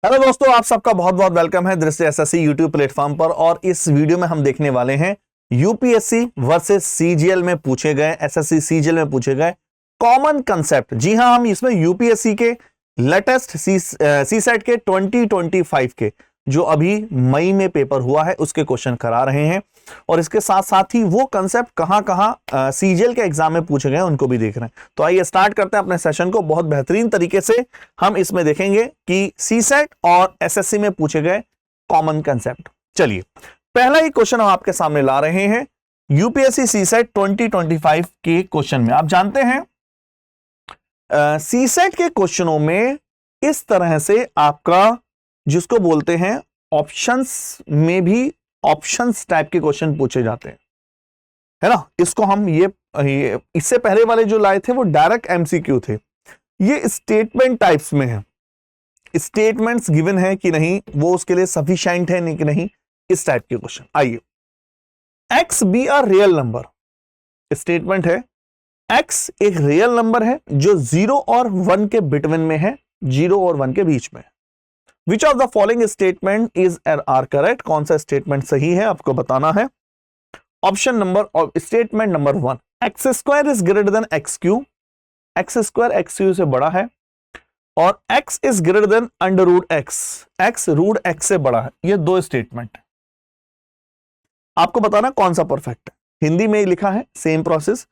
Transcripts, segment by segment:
Hello दोस्तों, आप सबका बहुत बहुत वेलकम है दृष्टि एसएससी यूट्यूब प्लेटफॉर्म पर। और इस वीडियो में हम देखने वाले हैं यूपीएससी वर्सेस सीजीएल में पूछे गए, एसएससी सीजीएल में पूछे गए कॉमन कंसेप्ट। जी हां, हम इसमें यूपीएससी के लेटेस्ट सीसेट के 2025 के जो अभी मई में पेपर हुआ है उसके क्वेश्चन करा रहे हैं, और इसके साथ साथ ही वो कंसेप्ट कहां कहां सीजीएल के एग्जाम में पूछे गए उनको भी देख रहे हैं। तो आइए स्टार्ट करते हैं अपने सेशन को। बहुत बेहतरीन तरीके से हम इसमें देखेंगे कि सीसेट और एसएससी में पूछे गए कॉमन कंसेप्ट। चलिए, पहला ही क्वेश्चन हम आपके सामने ला रहे हैं यूपीएससी सीसेट 2025 के क्वेश्चन में। आप जानते हैं सीसेट के क्वेश्चनों में इस तरह से आपका जिसको बोलते हैं ऑप्शंस में भी ऑप्शंस टाइप के क्वेश्चन पूछे जाते हैं, है ना। इसको हम ये इससे पहले वाले जो लाए थे वो डायरेक्ट एमसीक्यू थे, ये स्टेटमेंट टाइप्स में है। स्टेटमेंट्स गिवन है कि नहीं, वो उसके लिए सफिशिएंट है नहीं कि नहीं, इस टाइप के क्वेश्चन। आइए, x be a real number, statement है एक्स एक रियल नंबर है जो 0 और 1 के बिटवीन में है, 0 और 1 के बीच में है। Which of the following statement is are correct? कौन सा स्टेटमेंट सही है आपको बताना है। ऑप्शन नंबर और statement number 1, X square is greater than X cube, X square X cube से बड़ा है, और X is greater than under root X, X root X से बड़ा है। ये दो स्टेटमेंट है, आपको बताना कौन सा परफेक्ट है। हिंदी में ही लिखा है, सेम प्रोसेस।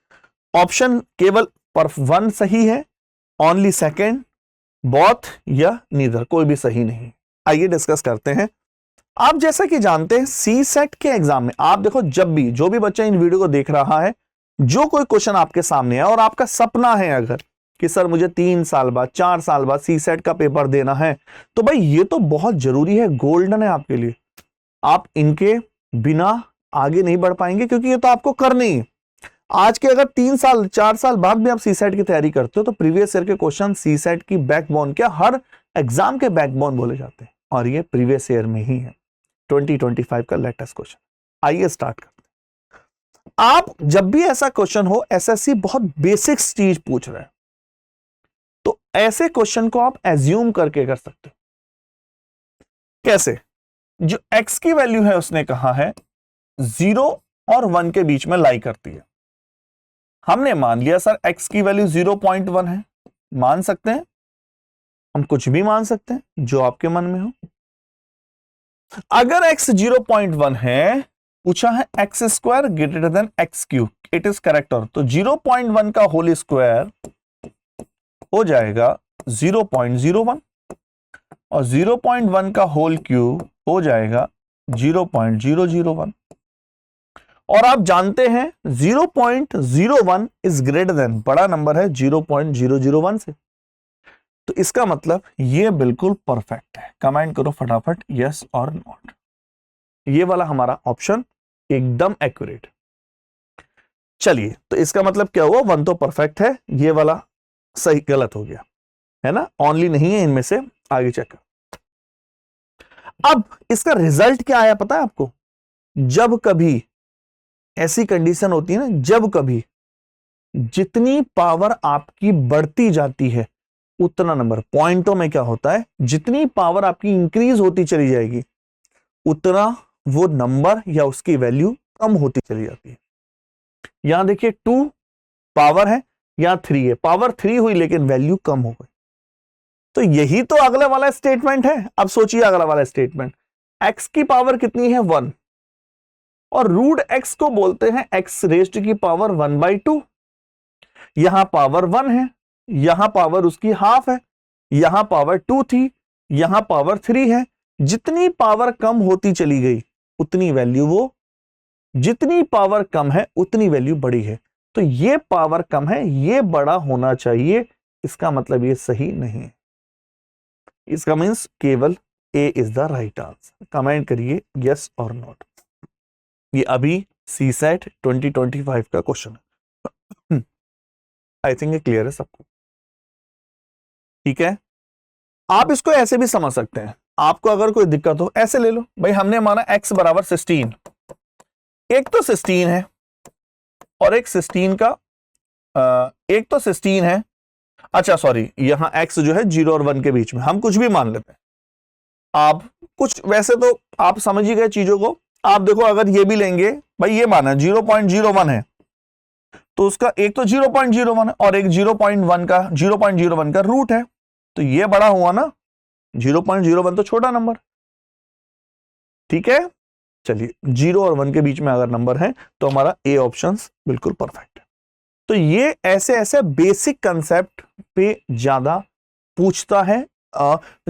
ऑप्शन केवल पर 1 सही है, ओनली सेकेंड, बोथ या नीदर, कोई भी सही नहीं। आइए डिस्कस करते हैं। आप जैसा कि जानते हैं सी सेट के एग्जाम में आप देखो, जब भी जो भी बच्चा इन वीडियो को देख रहा है, जो कोई क्वेश्चन आपके सामने है और आपका सपना है अगर कि सर मुझे 3 साल बाद 4 साल बाद सी सेट का पेपर देना है, तो भाई ये तो बहुत जरूरी है, गोल्डन है आपके लिए। आप इनके बिना आगे नहीं बढ़ पाएंगे, क्योंकि ये तो आपको करनी है। आज के अगर 3 साल 4 साल बाद भी आप सीसेट की तैयारी करते हो तो प्रीवियस ईयर के क्वेश्चन सीसेट की बैकबोन, क्या हर एग्जाम के बैकबोन बोले जाते हैं, और ये प्रीवियस ईयर में ही है 2025 का लेटेस्ट क्वेश्चन। आइए स्टार्ट करते हैं। आप जब भी ऐसा क्वेश्चन हो, एसएससी बहुत बेसिक चीज पूछ रहा है, तो ऐसे क्वेश्चन को आप एज्यूम करके कर सकते हो। कैसे? जो एक्स की वैल्यू है उसने कहा है 0 और 1 के बीच में लाई करती है। हमने मान लिया सर x की वैल्यू 0.1 है, मान सकते हैं, हम कुछ भी मान सकते हैं जो आपके मन में हो। अगर x 0.1 है, पूछा है x square greater than x cube, it is correct. और तो 0.1 का होल स्क्वायर हो जाएगा 0.01, और 0.1 का होल क्यूब हो जाएगा 0.001। और आप जानते हैं 0.01 इज ग्रेटर देन, बड़ा नंबर है 0.001 से, तो इसका मतलब ये बिल्कुल परफेक्ट है। कमेंट करो फटाफट यस और नॉट। ये वाला हमारा ऑप्शन एकदम एक्यूरेट। चलिए, तो इसका मतलब क्या हुआ, 1 तो परफेक्ट है, ये वाला सही गलत हो गया, है ना, ओनली नहीं है इनमें से। आगे चेक कर। अब इसका रिजल्ट क्या आया पता है आपको? जब कभी ऐसी कंडीशन होती है ना, जब कभी जितनी पावर आपकी बढ़ती जाती है उतना नंबर, पॉइंटों में क्या होता है, जितनी पावर आपकी इंक्रीज होती चली जाएगी उतना वो नंबर या उसकी वैल्यू कम होती चली जाती है। यहां देखिए 2 पावर है, यहां 3 है, पावर 3 हुई लेकिन वैल्यू कम हो गई। तो यही तो अगला वाला स्टेटमेंट है। अब सोचिए अगला वाला स्टेटमेंट, एक्स की पावर कितनी है 1, और रूट एक्स को बोलते हैं एक्स रेज्ड की पावर 1/2। यहां पावर 1 है, यहां पावर उसकी हाफ है, यहां पावर 2 थी, यहां पावर 3 है। जितनी पावर कम होती चली गई उतनी वैल्यू वो, जितनी पावर कम है उतनी वैल्यू बड़ी है। तो ये पावर कम है, ये बड़ा होना चाहिए, इसका मतलब ये सही नहीं है। इसका मीन्स केवल A is the right answer. Comment करिए यस और नॉट। ये अभी सीसेट 2025 का क्वेश्चन है। आई थिंक ये क्लियर है सबको, ठीक है। आप इसको ऐसे भी समझ सकते हैं, आपको अगर कोई दिक्कत हो ऐसे ले लो भाई, हमने माना x बराबर 16, एक तो 16 है और एक 16 का एक तो 16 है, अच्छा सॉरी, यहां x जो है 0 और 1 के बीच में, हम कुछ भी मान लेते हैं, आप कुछ वैसे तो आप समझ ही गए चीजों को। आप देखो अगर ये भी लेंगे भाई, ये माना 0.01 है तो उसका एक तो 0.01 है और एक 0.01 का रूट है, तो ये बड़ा हुआ ना, 0.01 तो छोटा नंबर। ठीक है, चलिए 0 और 1 के बीच में अगर नंबर है तो हमारा ए ऑप्शन बिल्कुल परफेक्ट है। तो ये ऐसे ऐसे बेसिक कंसेप्ट पे ज्यादा पूछता है।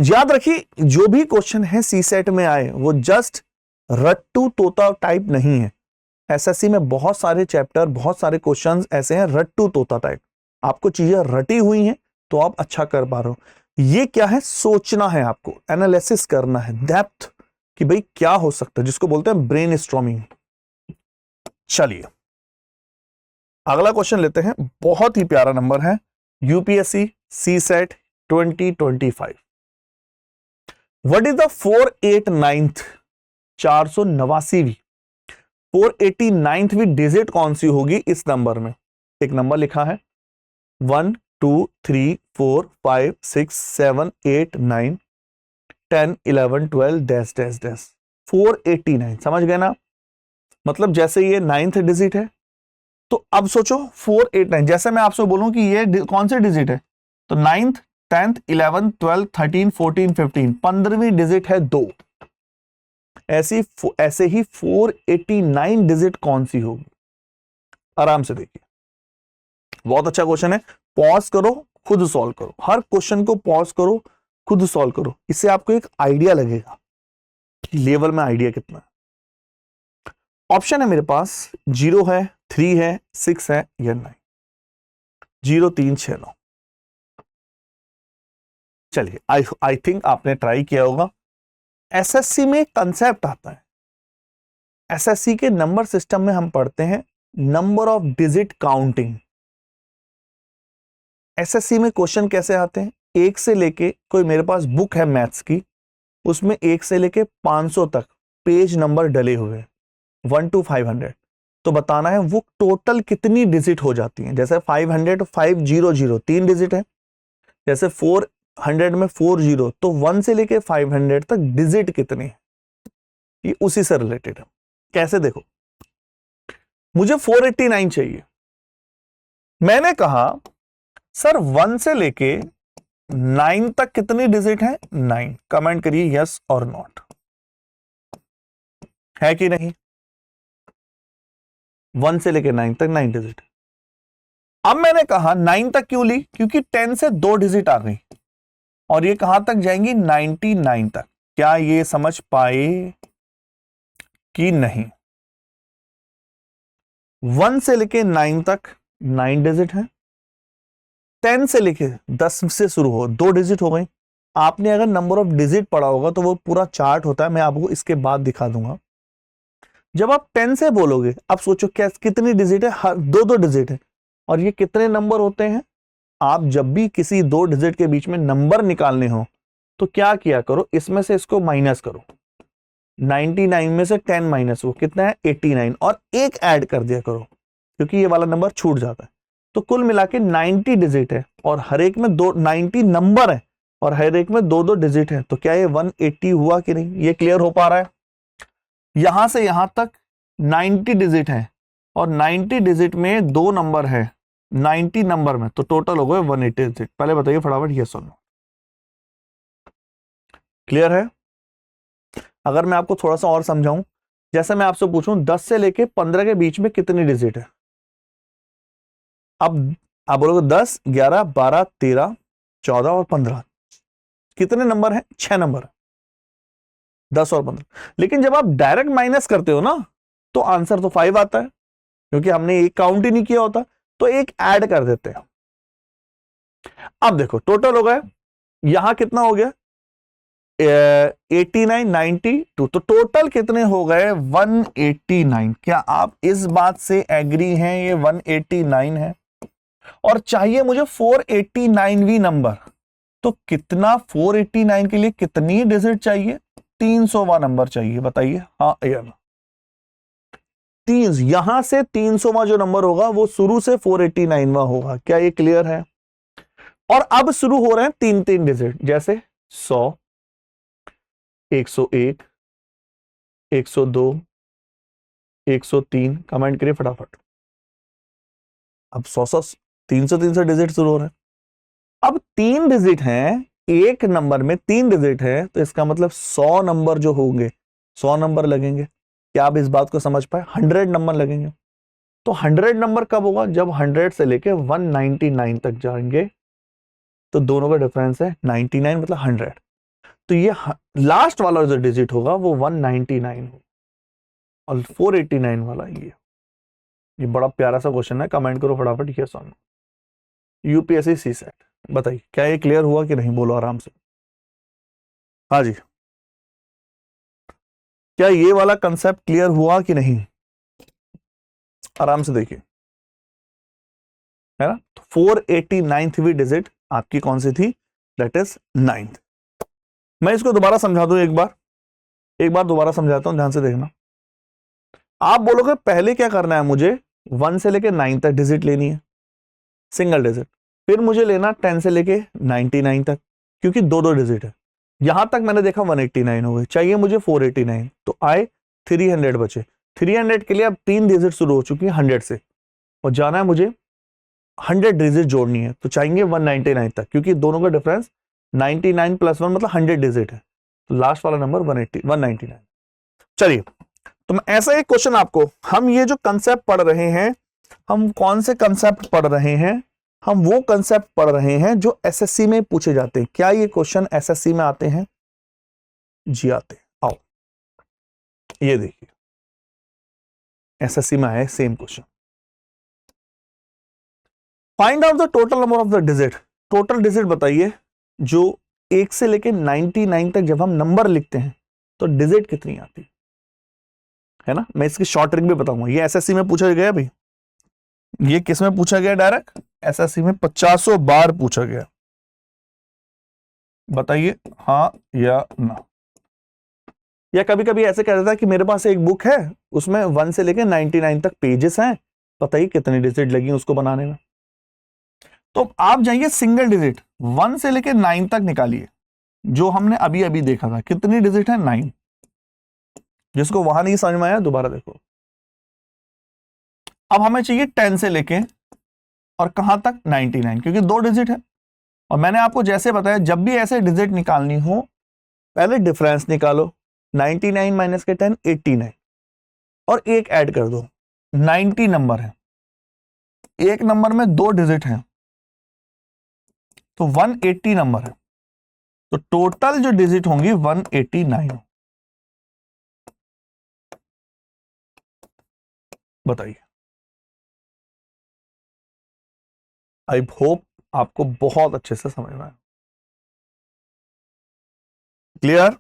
याद रखिए जो भी क्वेश्चन है सी सेट में आए वो जस्ट रट्टू तोता टाइप नहीं है। एसएससी में बहुत सारे चैप्टर, बहुत सारे क्वेश्चंस ऐसे हैं रट्टू तोता टाइप। आपको चीजें रटी हुई हैं तो आप अच्छा कर पा रहे हो। ये क्या है, सोचना है आपको, एनालिसिस करना है, डेप्थ कि भाई क्या हो सकता है, जिसको बोलते हैं ब्रेन स्टॉर्मिंग। चलिए अगला क्वेश्चन लेते हैं, बहुत ही प्यारा नंबर है, UPSC CSAT 2025। What is the 489th 489वीं 489वीं डिजिट कौन सी होगी इस नंबर में? एक नंबर लिखा है 1 2 3 4 5 6 7 8 9 10 11 12 डैश डैश डैश 489। समझ गए ना? मतलब जैसे ये 9th डिजिट है तो अब सोचो 489, जैसे मैं आपसे बोलूं कि ये कौन से डिजिट है, तो 9th 10th 11th 12th 13 14 15 15वीं digit है 2। ऐसे ही 489 डिजिट कौन सी होगी? आराम से देखिए, बहुत अच्छा क्वेश्चन है। पॉज करो, खुद सॉल्व करो, हर क्वेश्चन को पॉज करो, खुद सॉल्व करो, इससे आपको एक आइडिया लगेगा कि लेवल में आइडिया कितना है। ऑप्शन है मेरे पास 0 है, 3 है, 6 है या 9। 0 3 6 9। चलिए आई थिंक आपने ट्राई किया होगा। एसएससी में कंसेप्ट आता है, एसएससी के नंबर सिस्टम में हम पढ़ते हैं number of digit counting. SSC में क्वेश्चन कैसे आते हैं, एक से लेके, कोई मेरे पास बुक है मैथ्स की, उसमें 1 से लेके 500 तक पेज नंबर डले हुए हैं, 1 to 500। तो बताना है वो टोटल कितनी डिजिट हो जाती हैं। जैसे 500 500 3 डिजिट है, जैसे 400 में 40, तो 1 से लेके 500 तक डिजिट कितनी है, ये उसी से रिलेटेड है। कैसे देखो, मुझे 489 चाहिए, मैंने कहा सर 1 से लेके 9 तक कितनी डिजिट है? 9। कमेंट करिए यस और नॉट, है कि नहीं? 1 से लेके 9 तक 9 डिजिट। अब मैंने कहा 9 तक क्यों ली, क्योंकि 10 से 2 डिजिट आ गई और ये कहां तक जाएंगी? 99 तक। क्या ये समझ पाए कि नहीं? 1 से लेके 9 तक 9 डिजिट है, 10 से लेके 10 से शुरू हो 2 डिजिट हो गई। आपने अगर नंबर ऑफ डिजिट पढ़ा होगा तो वो पूरा चार्ट होता है, मैं आपको इसके बाद दिखा दूंगा। जब आप 10 से बोलोगे, अब सोचो क्या कितनी डिजिट है, हर 2 डिजिट है, और ये कितने नंबर होते हैं? आप जब भी किसी 2 डिजिट के बीच में नंबर निकालने हो तो क्या किया करो, इसमें से इसको माइनस करो, 99 में से 10 माइनस, वो कितना है? 89, और एक ऐड कर दिया करो क्योंकि ये वाला नंबर छूट जाता है। तो कुल मिला के 90 डिजिट है और हर एक में 90 नंबर है और हर एक में 2 डिजिट है, तो क्या ये 180 हुआ कि नहीं? ये क्लियर हो पा रहा है? यहां से यहां तक 90 डिजिट है और 90 डिजिट में 2 नंबर है 90 नंबर में, तो टोटल हो गए 180 डिजिट। पहले बताइए फटाफट यस और नो। क्लियर है? अगर मैं आपको थोड़ा सा और समझाऊं, जैसे मैं आपसे पूछूं 10 से लेके 15 के बीच में कितनी डिजिट है, अब आप बोलोगे 10 11 12 13 14 और 15, कितने नंबर हैं? 6 नंबर, 10 और 15। लेकिन जब आप डायरेक्ट माइनस करते हो ना तो आंसर तो 5 आता है, क्योंकि हमने एक काउंट ही नहीं किया होता, तो एक ऐड कर देते हैं। अब देखो टोटल हो गए, यहां कितना हो गया? 89 92, तो टोटल कितने हो गए? 189। क्या आप इस बात से एग्री हैं ये 189 है? और चाहिए मुझे 489वीं नंबर, तो कितना 489 के लिए कितनी डिजिट चाहिए? 300वां नंबर चाहिए, बताइए हाँ या ना। 30, यहां से 300वां जो नंबर होगा वो शुरू से 489वां होगा। क्या ये क्लियर है? और अब शुरू हो रहे हैं 3 3 डिजिट, जैसे 100 101, 102, 103, कमेंट करिए फटाफट। अब 100 300 डिजिट शुरू हो रहे हैं। अब 3 डिजिट हैं, एक नंबर में 3 डिजिट है, तो इसका मतलब 100 नंबर जो होंगे 100 नंबर लगेंगे। क्या आप इस बात को समझ पाए? 100 नंबर लगेंगे। तो 100 नंबर कब होगा? जब 100 से लेके 199 तक जाएंगे, तो दोनों का डिफरेंस है 99 मतलब 100। तो ये लास्ट वाला जो डिजिट होगा वो 199 होगा और 489 वाला ये बड़ा प्यारा सा क्वेश्चन है, कमेंट करो फटाफट यस और नो। यूपीएससी सी सेट, बताइए क्या ये क्लियर हुआ कि नहीं? बोलो आराम से। हाँ जी, क्या ये वाला कंसेप्ट क्लियर हुआ कि नहीं? आराम से देखिए, है ना। तो 489वीं डिजिट आपकी कौन सी थी? That is 9th। मैं इसको दोबारा समझा दूं, एक बार दोबारा समझाता हूं, ध्यान से देखना। आप बोलोगे पहले क्या करना है मुझे? 1 से लेके 9 तक डिजिट लेनी है, सिंगल डिजिट। फिर मुझे लेना 10 से लेके 99 तक, क्योंकि दो डिजिट है। यहां तक मैंने देखा 189 हो गए, चाहिए मुझे 489, तो आए 300 बचे। 300 के लिए अब 3 डिजिट शुरू हो चुकी है 100 से, और जाना है मुझे 100 डिजिट जोड़नी है, तो चाहेंगे 199 तक, क्योंकि दोनों का डिफरेंस 99 + 1 मतलब 100 डिजिट है। तो लास्ट वाला नंबर 199। चलिए, तो मैं ऐसा एक क्वेश्चन आपको, हम ये जो कंसेप्ट पढ़ रहे हैं, हम कौन से कंसेप्ट पढ़ रहे हैं? हम वो कंसेप्ट पढ़ रहे हैं जो एसएससी में पूछे जाते हैं। क्या ये क्वेश्चन एसएससी में आते हैं? जी आते हैं। आओ ये देखिए, एसएससी में आया same question. Find out the total number of the digit. Total digit बताइए जो 1 से लेके 99 तक जब हम नंबर लिखते हैं तो डिजिट कितनी आती है ना। मैं इसकी शॉर्ट ट्रिक भी बताऊंगा। ये एसएससी में पूछा गया भाई, ये किस में पूछा गया? डायरेक्ट एसएससी में 50 बार पूछा गया। बताइए हाँ या ना। या कभी कभी ऐसे कह देता है कि मेरे पास एक बुक है, उसमें 1 से लेके 99 तक पेजेस हैं, बताइए कितनी डिजिट लगी उसको बनाने में। तो आप जाइए सिंगल डिजिट 1 से लेके 9 तक निकालिए, जो हमने अभी अभी देखा था। कितनी डिजिट है? 9। जिसको वहां नहीं समझ में आया दोबारा देखो। अब हमें चाहिए 10 से लेके और कहां तक? 99, क्योंकि 2 डिजिट है। और मैंने आपको जैसे बताया, जब भी ऐसे डिजिट निकालनी हो पहले डिफरेंस निकालो। 99 - 10 89, और एक ऐड कर दो। 90 नंबर है, एक नंबर में 2 डिजिट है, तो 180 नंबर है। तो टोटल जो डिजिट होंगी 189। बताइए। आई होप आपको बहुत अच्छे से समझ में आया। क्लियर?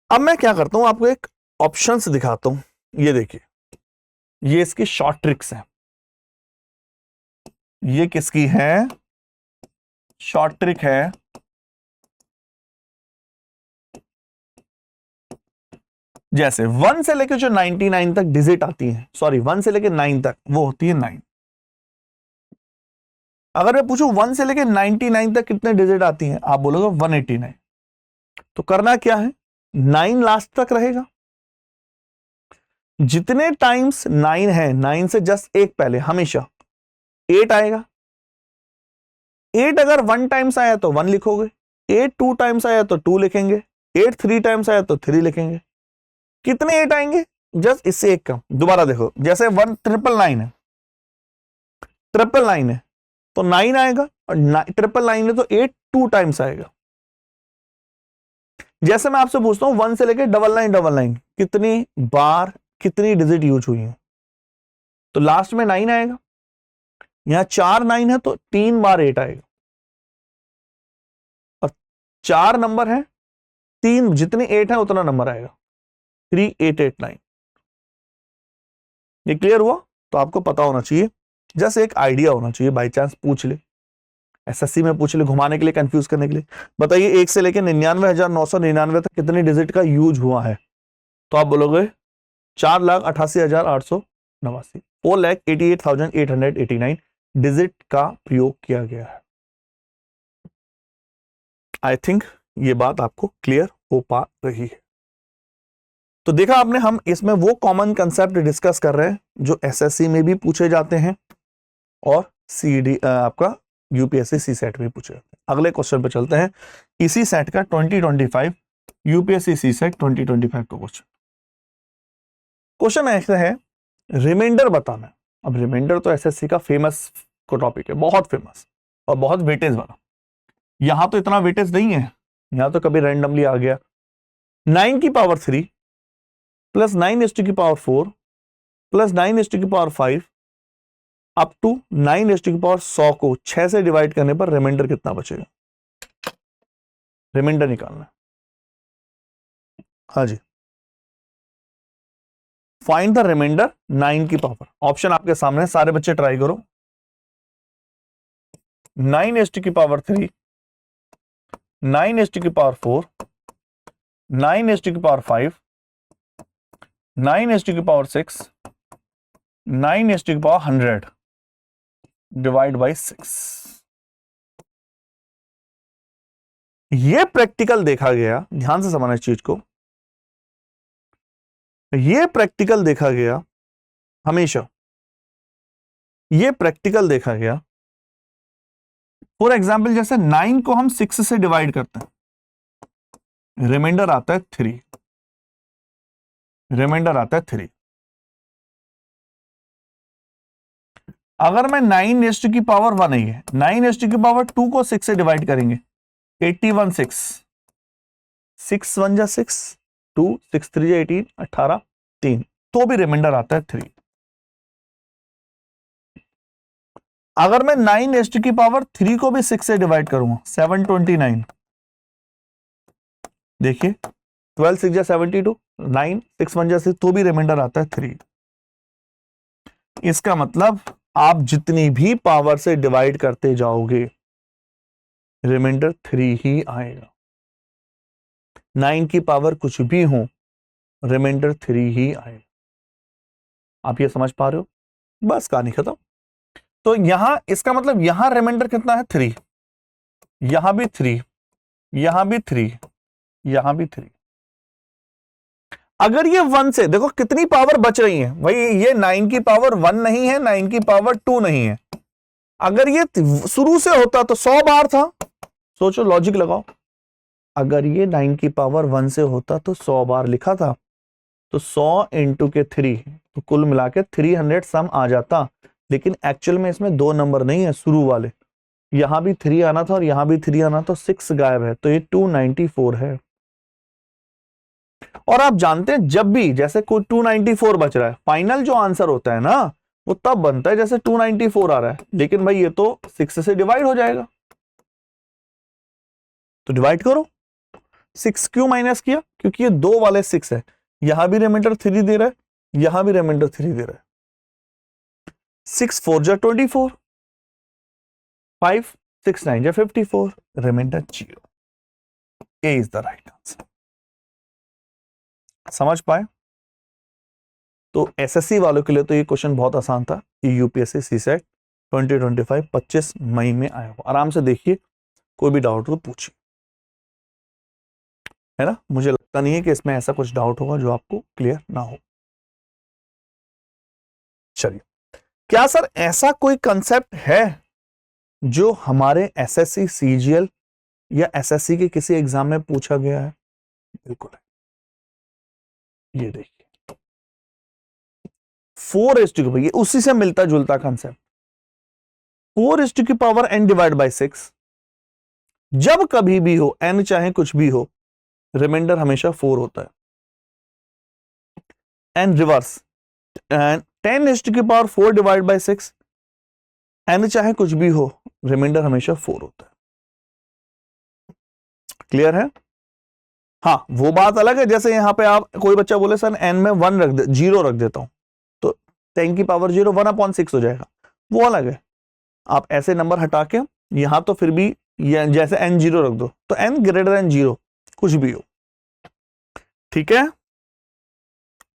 अब मैं क्या करता हूं, आपको एक ऑप्शंस दिखाता हूं। ये देखिए, ये इसकी शॉर्ट ट्रिक्स हैं। ये किसकी है? शॉर्ट ट्रिक है। जैसे 1 से लेकर जो 99 तक डिजिट आती है, सॉरी 1 से लेकर 9 तक, वो होती है 9। अगर मैं पूछूं 1 से लेकर 99 तक कितने डिजिट आती हैं, आप बोलोगे 189। तो करना क्या है? 9 लास्ट तक रहेगा। जितने टाइम्स 9 है, 9 से जस्ट एक पहले हमेशा 8 आएगा। 8 अगर 1 टाइम्स आया तो 1 लिखोगे, 8 2 टाइम्स आया तो 2 लिखेंगे, 8 3 टाइम्स आया तो 3 लिखेंगे। कितने 8 आएंगे? जस्ट इससे एक कम। दोबारा देखो, जैसे 1 999 है, 999 है तो 9 आएगा, और 999 है तो 8 2 टाइम्स आएगा। जैसे मैं आपसे पूछता हूं 1 से लेकर 9999 कितनी बार कितनी डिजिट यूज हुई है, तो लास्ट में 9 आएगा। यहां 4 9 है तो 3 बार 8 आएगा, और 4 नंबर है, 3 जितने 8 है उतना नंबर आएगा, 3889। ये क्लियर हुआ? तो आपको पता होना चाहिए, जस्ट एक आइडिया होना चाहिए, बाई चांस पूछ ले, एसएससी में पूछ ले, घुमाने के लिए, कंफ्यूज करने के लिए। बताइए 1 से लेकर 99,999 तक कितने डिजिट का यूज हुआ है? तो आप बोलोगे 4,88,889, 4,88,889 डिजिट का प्रयोग किया गया है। आई थिंक ये बात आपको क्लियर हो पा रही है? तो देखा आपने, हम इसमें वो कॉमन कंसेप्ट डिस्कस कर रहे हैं जो एसएससी में भी पूछे जाते हैं और सीडी आपका यूपीएससी सी सेट में पूछे जाते हैं। अगले क्वेश्चन पे चलते हैं, इसी सेट का 2025 यूपीएससी सी सेट 2025 का क्वेश्चन ऐसा है, रिमाइंडर बताना। अब रिमाइंडर तो एसएससी का फेमस को टॉपिक है, बहुत फेमस और बहुत वेटेज वाला। यहां तो इतना वेटेज नहीं है, यहां तो कभी रैंडमली आ गया। 9 की पावर 3 प्लस 9 की पावर 4 प्लस 9 की पावर 5 अप टू 9 की पावर 100 को 6 से डिवाइड करने पर रिमाइंडर कितना बचेगा? रिमाइंडर निकालना है। हाँ जी, फाइंड द रिमाइंडर 9 की पावर। ऑप्शन आपके सामने, सारे बच्चे ट्राई करो। 9 की पावर 3, 9 की पावर 4, 9 की पावर 5, 9 की पावर 6, 9 की पावर 100 डिवाइड बाई 6। ये प्रैक्टिकल देखा गया, ध्यान से समझना इस चीज को, ये प्रैक्टिकल देखा गया हमेशा, ये प्रैक्टिकल देखा गया। फॉर एग्जाम्पल जैसे 9 को हम 6 से डिवाइड करते हैं, रिमाइंडर आता है 3, रिमाइंडर आता है 3। अगर मैं 9 की पावर 1 ही है, 9 की पावर 2 को 6 से डिवाइड करेंगे, 81 6, 6 1 जा 6, 2 6 3 जा 18, 18 3, तो भी रिमाइंडर आता है 3। अगर मैं 9 की पावर 3 को भी 6 से डिवाइड करूंगा, 729, देखिए 12 6 जा 72, 9 6 1 जा 6, तो भी रिमाइंडर आता है 3। इसका मतलब आप जितनी भी पावर से डिवाइड करते जाओगे, रिमाइंडर 3 ही आएगा। 9 की पावर कुछ भी हो, रिमाइंडर 3 ही आएगा। आप ये समझ पा रहे हो? बस कहानी खत्म। तो यहां इसका मतलब यहां रिमाइंडर कितना है? 3, यहां भी 3, यहां भी 3, यहां भी 3। अगर ये 1 से देखो कितनी पावर बच रही है भाई, ये 9 की पावर 1 नहीं है, 9 की पावर 2 नहीं है। अगर ये शुरू से होता तो 100 बार था। सोचो, लॉजिक लगाओ। अगर ये 9 की पावर 1 से होता तो 100 बार लिखा था, तो 100 इंटू के 3, तो कुल मिला के 300 सम आ जाता। लेकिन एक्चुअल में इसमें 2 नंबर नहीं है शुरू वाले, यहां भी 3 आना था और यहां भी 3 आना, तो 6 गायब है, तो ये 294 है। और आप जानते हैं जब भी जैसे कोई 294 बच रहा है, फाइनल जो आंसर होता है ना, वो तब बनता है जैसे 294 आ रहा है। लेकिन भाई ये तो 6 से डिवाइड हो जाएगा, तो डिवाइड करो। 6 क्यों माइनस किया? क्योंकि ये 2 वाले 6 है, यहां भी रिमाइंडर 3 दे रहा है, यहां भी रिमाइंडर 3 दे रहा है। 6 4 जा 24, 5 6 9 जा 54, remainder 0। A is the right answer. समझ पाए? तो एसएससी वालों के लिए तो ये क्वेश्चन बहुत आसान था। ये यूपीएससी सी सेट 2025 25 मई में आया हो। आराम से देखिए, कोई भी डाउट हो तो पूछिए, है ना। मुझे लगता नहीं है कि इसमें ऐसा कुछ डाउट होगा जो आपको क्लियर ना हो। चलिए, क्या सर ऐसा कोई कंसेप्ट है जो हमारे एसएससी सीजीएल या एसएससी के किसी एग्जाम में पूछा गया है? बिल्कुल है। ये देखिए 4:, भैया उसी से मिलता जुलता कंसेप्ट। 4 की पावर n डिवाइड बाई 6, जब कभी भी हो n चाहे कुछ भी हो, रिमाइंडर हमेशा 4 होता है। एंड रिवर्स, 10 की पावर 4 डिवाइड बाई 6, n चाहे कुछ भी हो, रिमाइंडर हमेशा 4 होता है। क्लियर है? हाँ, वो बात अलग है, जैसे यहां पे आप कोई बच्चा बोले सर n में 1 रख दे, 0 रख देता हूं, तो 10 की पावर 0 1/6 हो जाएगा, वो अलग है। आप ऐसे नंबर हटा के यहां तो फिर भी जैसे n 0 रख दो, तो n ग्रेटर देन 0 कुछ भी हो। ठीक है,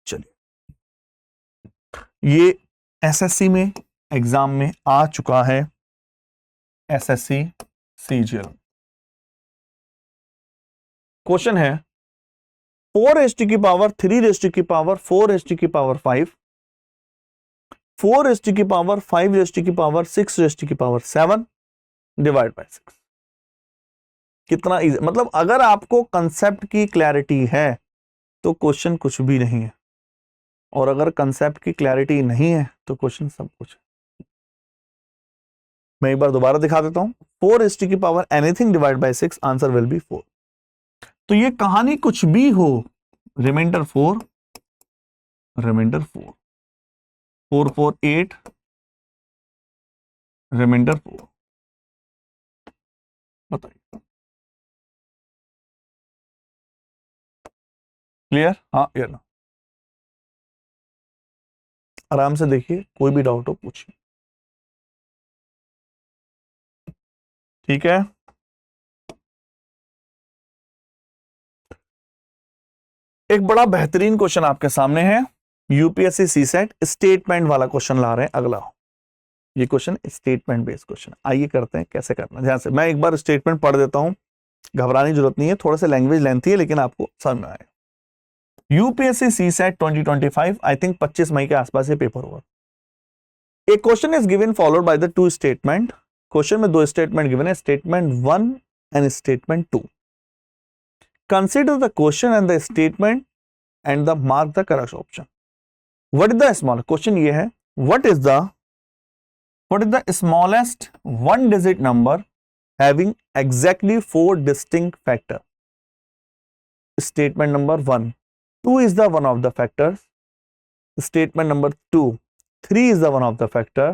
चलिए, ये एसएससी में एग्जाम में आ चुका है, एसएससी सीजीएल। क्वेश्चन है 4 रेज़ टू की पावर 3 रेज़ टू की पावर 4 रेज़ टू की पावर 5, 4 रेज़ टू की पावर 5 रेज़ टू की पावर 6 रेज़ टू की पावर 7 डिवाइड बाय 6। कितना इजी, मतलब अगर आपको कंसेप्ट की क्लैरिटी है तो क्वेश्चन कुछ भी नहीं है, और अगर कंसेप्ट की क्लैरिटी नहीं है तो क्वेश्चन सब कुछ है। मैं एक बार दोबारा दिखा देता हूं। 4 रेज़ टू की power anything divide by 6, answer will be 4। तो ये कहानी कुछ भी हो, रिमाइंडर 4, रिमाइंडर 4, 4 4 8, रिमाइंडर 4। बताइए, क्लियर? हाँ या ना? आराम से देखिए, कोई भी डाउट हो पूछिए। ठीक है, एक बड़ा बेहतरीन क्वेश्चन आपके सामने है। यूपीएससी सीसेट स्टेटमेंट वाला क्वेश्चन ला रहे हैं अगला। ये क्वेश्चन स्टेटमेंट बेस्ड क्वेश्चन। आइए करते हैं कैसे करना। ध्यान से मैं एक बार स्टेटमेंट पढ़ देता हूं, घबराने की जरूरत नहीं है, थोड़ा सा लैंग्वेज लेंथी है लेकिन आपको समझ में आएगा। यूपीएससी सीसेट 2025, आई थिंक 25 मई के आसपास ये पेपर हुआ। एक question is given followed by the two statement. Question में दो स्टेटमेंट गिवन है, statement 1 and statement 2। Consider the question and the statement and the mark the correct option. What is the small, question ये है, what is the smallest one digit number having exactly 4 distinct factors? Statement number 1, 2 is the one of the factors. Statement number 2, 3 is the one of the factor.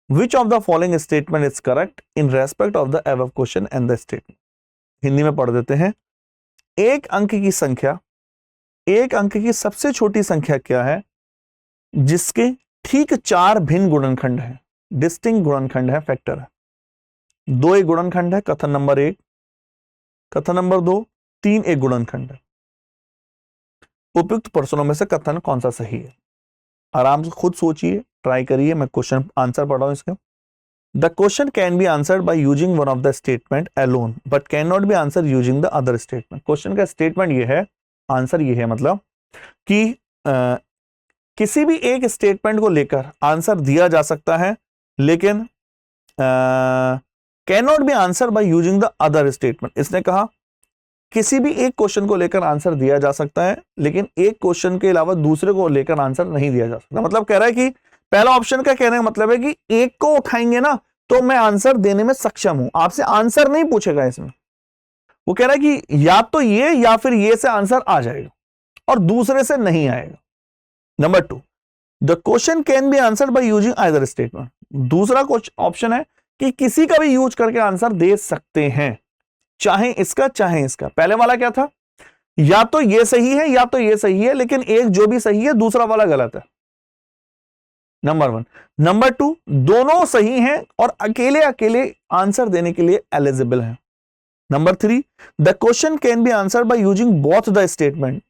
Which of the following statement is correct in respect of the above question and the statement? Hindi में पढ़ देते हैं। एक अंक की संख्या, एक अंक की सबसे छोटी संख्या क्या है जिसके ठीक 4 भिन्न गुणनखंड है, डिस्टिंक्ट गुणनखंड है, फैक्टर है। 2 एक गुणनखंड है, कथन नंबर 1, कथन नंबर 2, 3 एक गुणनखंड है। उपयुक्त प्रश्नों में से कथन कौन सा सही है? आराम से खुद सोचिए, ट्राई करिए। मैं क्वेश्चन आंसर पढ़ रहा हूं इसका। The question can be answered by using one of the statement alone but can not be answer using the other statement. Question का स्टेटमेंट ये है, आंसर ये है, मतलब कि किसी भी एक स्टेटमेंट को लेकर आंसर दिया जा सकता है, लेकिन can not be answer by using the other statement. इसने कहा किसी भी एक क्वेश्चन को लेकर आंसर दिया जा सकता है, लेकिन एक क्वेश्चन के अलावा दूसरे को लेकर आंसर नहीं दिया जा सकता। मतलब कह रहा है कि पहला ऑप्शन का कहने का मतलब है कि एक को उठाएंगे ना तो मैं आंसर देने में सक्षम हूं, आपसे आंसर नहीं पूछेगा इसमें। वो कह रहा है कि या तो ये या फिर ये से आंसर आ जाएगा और दूसरे से नहीं आएगा। Number 2, the question can be answered by using either statement. दूसरा ऑप्शन है कि किसी का भी यूज करके आंसर दे सकते हैं, चाहे इसका चाहे इसका। पहले वाला क्या था, या तो ये सही है या तो ये सही है, लेकिन एक जो भी सही है दूसरा वाला गलत है। नंबर 1। नंबर 2, दोनों सही हैं और अकेले अकेले आंसर देने के लिए एलिजिबल हैं। Number 3, the question can be answer by using both the statement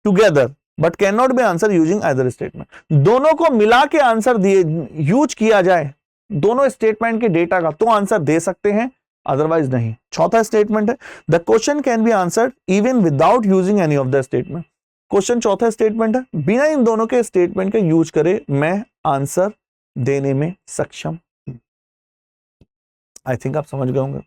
together but can not be answer using either statement. दोनों को मिला के आंसर दिए, यूज किया जाए दोनों स्टेटमेंट के डेटा का, तो आंसर दे सकते हैं, अदरवाइज नहीं। चौथा स्टेटमेंट है, the question can be answered even without using any of the statement. Question चौथा स्टेटमेंट है, बिना इन दोनों के स्टेटमेंट का यूज करे मैं आंसर देने में सक्षम। आई थिंक आप समझ गए होंगे।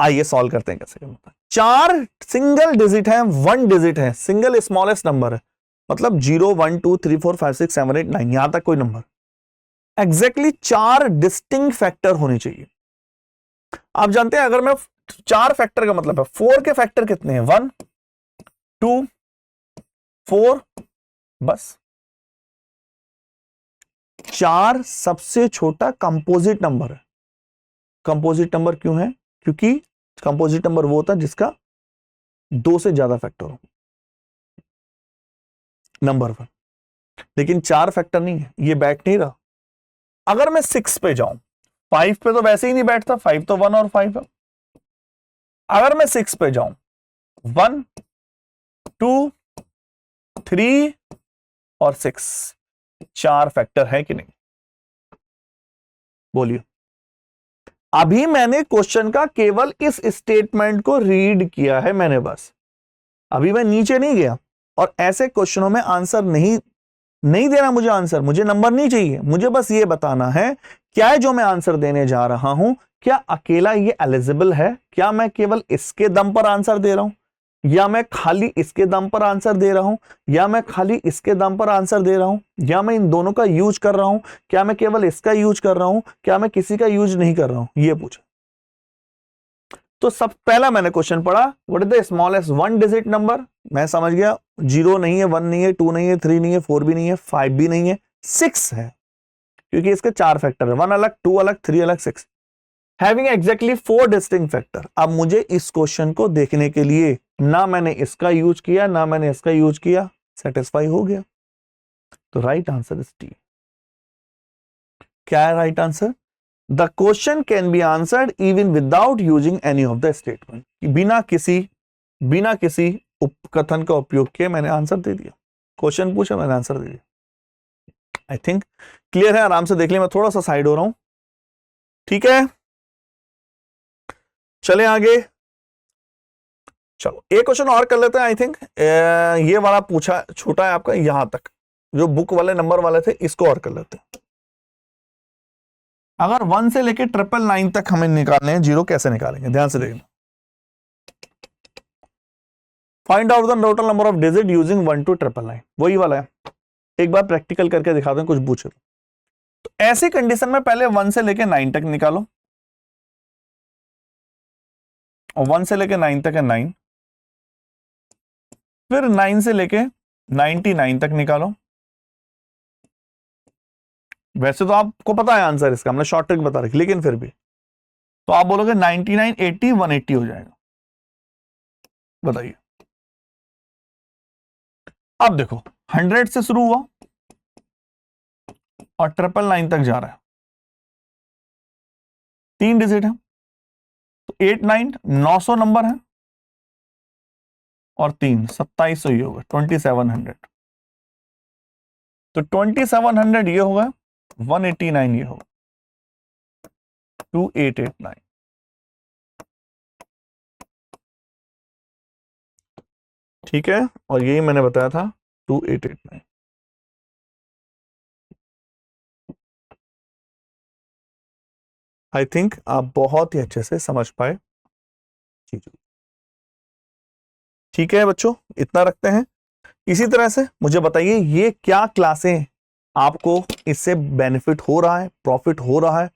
आइए सॉल्व करते हैं कैसे करना। 4 सिंगल डिजिट है, 1 डिजिट है, सिंगल स्मॉलेस्ट नंबर है, मतलब 0 1 2 3 4 5 6 7 8 9, यहां तक कोई नंबर। एग्जैक्टली 4 डिस्टिंक्ट फैक्टर होने चाहिए। आप जानते हैं अगर मैं 4 फैक्टर का मतलब है, 4 के फैक्टर कितने हैं, 1 2 4, बस 4 सबसे छोटा कंपोजिट नंबर है। कंपोजिट नंबर क्यों है? क्योंकि कंपोजिट नंबर वो होता है जिसका 2 से ज्यादा फैक्टर हो, नंबर 1। लेकिन 4 फैक्टर नहीं है, ये बैठ नहीं रहा। अगर मैं 6 पे जाऊं, 5 पे तो वैसे ही नहीं बैठता, 5 तो 1 और 5 है। अगर मैं 6 पे जाऊं, 1 2 3 और 6, 4 फैक्टर है कि नहीं? बोलिए। अभी मैंने क्वेश्चन का केवल इस स्टेटमेंट को रीड किया है मैंने, बस अभी मैं नीचे नहीं गया। और ऐसे क्वेश्चनों में आंसर नहीं देना मुझे, आंसर मुझे नंबर नहीं चाहिए, मुझे बस ये बताना है क्या है जो मैं आंसर देने जा रहा हूं, क्या अकेला ये एलिजिबल है, क्या मैं केवल इसके दम पर आंसर दे रहा हूं, या मैं खाली इसके दम पर आंसर दे रहा हूं, या मैं खाली इसके दम पर आंसर दे रहा हूं, या मैं इन दोनों का यूज कर रहा हूं, क्या मैं केवल इसका यूज कर रहा हूं, क्या मैं किसी का यूज नहीं कर रहा हूं, ये पूछा। तो सब पहला मैंने क्वेश्चन पढ़ा, what is the smallest one digit number, मैं समझ गया 0 नहीं है, 1 नहीं है, 2 नहीं है, 3 नहीं है, 4 भी नहीं है, 5 भी नहीं है, 6 है, क्योंकि इसके 4 फैक्टर है, 1 अलग, 2 अलग, 3 अलग, 6, हैविंग एग्जैक्टली 4 डिस्टिंक्ट फैक्टर। अब मुझे इस क्वेश्चन को देखने के लिए ना मैंने इसका यूज किया ना मैंने इसका यूज किया, सेटिस्फाई हो गया। तो राइट आंसर इज टी। क्या है right answer? The question can be answered even without using any of the statement, बिना किसी उपकथन का उपयोग किए मैंने आंसर दे दिया, क्वेश्चन पूछा मैंने आंसर दे दिया। आई थिंक क्लियर है, आराम से देख लिया, मैं थोड़ा सा साइड हो रहा हूं, ठीक है। चले आगे, चलो एक क्वेश्चन और कर लेते हैं। आई थिंक ये वाला पूछा छोटा है आपका, यहां तक जो बुक वाले नंबर वाले थे, इसको और कर लेते हैं। अगर 1 से लेके 999 तक हमें निकालने हैं, 0 कैसे निकालेंगे, ध्यान से देखना। Find out the total number of digit using 1 to 999, वही वाला है, एक बार प्रैक्टिकल करके दिखाते हैं, कुछ पूछे तो ऐसी कंडीशन में पहले 1 से लेके 9 तक निकालो, और 1 से लेके 9 तक है 9, फिर 9 से लेके 99 तक निकालो। वैसे तो आपको पता है आंसर इसका, हमने शॉर्ट ट्रिक बता रखी, लेकिन फिर भी तो आप बोलोगे 99, 80, 180 हो जाएगा। बताइए, अब देखो 100 से शुरू हुआ और 999 तक जा रहा है, 3 डिजिट है, तो 89 900 नंबर है, और 3 2700 ये होगा 2700, तो 2700 ये होगा, 189 ये होगा 2889। ठीक है, और यही मैंने बताया था 2889। आई थिंक आप बहुत ही अच्छे से समझ पाए चीजों। ठीक है बच्चों, इतना रखते हैं। इसी तरह से मुझे बताइए ये क्या क्लासें आपको इससे बेनिफिट हो रहा है, प्रॉफिट हो रहा है,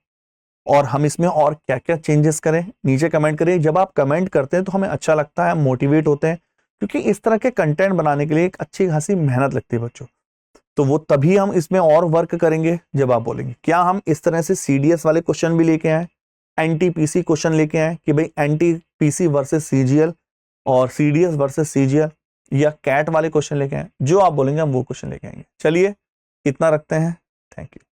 और हम इसमें और क्या क्या चेंजेस करें, नीचे कमेंट करिए। जब आप कमेंट करते हैं तो हमें अच्छा लगता है, मोटिवेट होते हैं, क्योंकि इस तरह के कंटेंट बनाने के लिए एक अच्छी खासी मेहनत लगती है बच्चों। तो वो तभी हम इसमें और वर्क करेंगे जब आप बोलेंगे क्या हम इस तरह से सीडीएस वाले क्वेश्चन भी लेके आए, एनटीपीसी क्वेश्चन लेके आए कि भाई एनटीपीसी वर्सेस सीजीएल और सीडीएस वर्सेस सीजीएल, या कैट वाले क्वेश्चन लेके आए, जो आप बोलेंगे हम वो क्वेश्चन लेके आएंगे। चलिए इतना रखते हैं, थैंक यू।